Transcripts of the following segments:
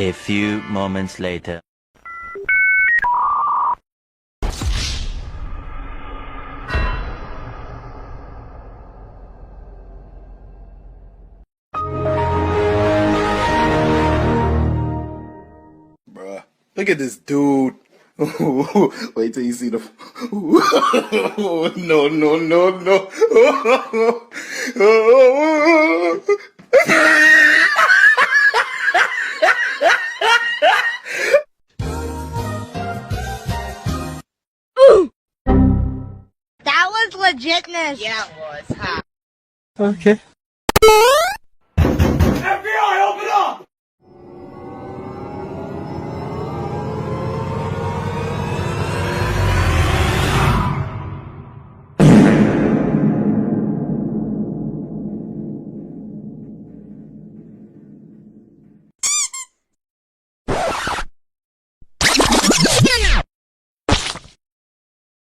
A few moments later. Bruh, look at this dude. Wait till you see the. No, no, no, no. That was legitness. Yeah, it was, huh? Okay. FBI, open up!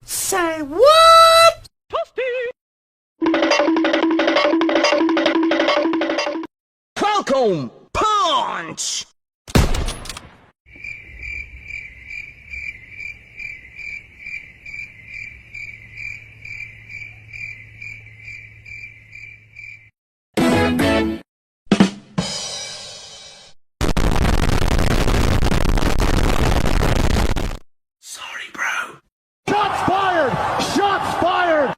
Say what? Falcon Punch! Sorry, bro. Shots fired! Shots fired!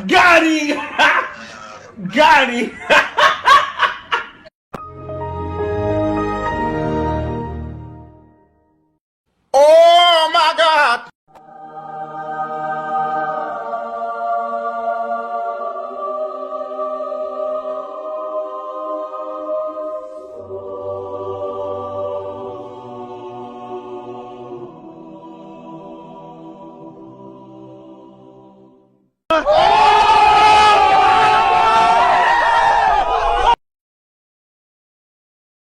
Got him! Got him!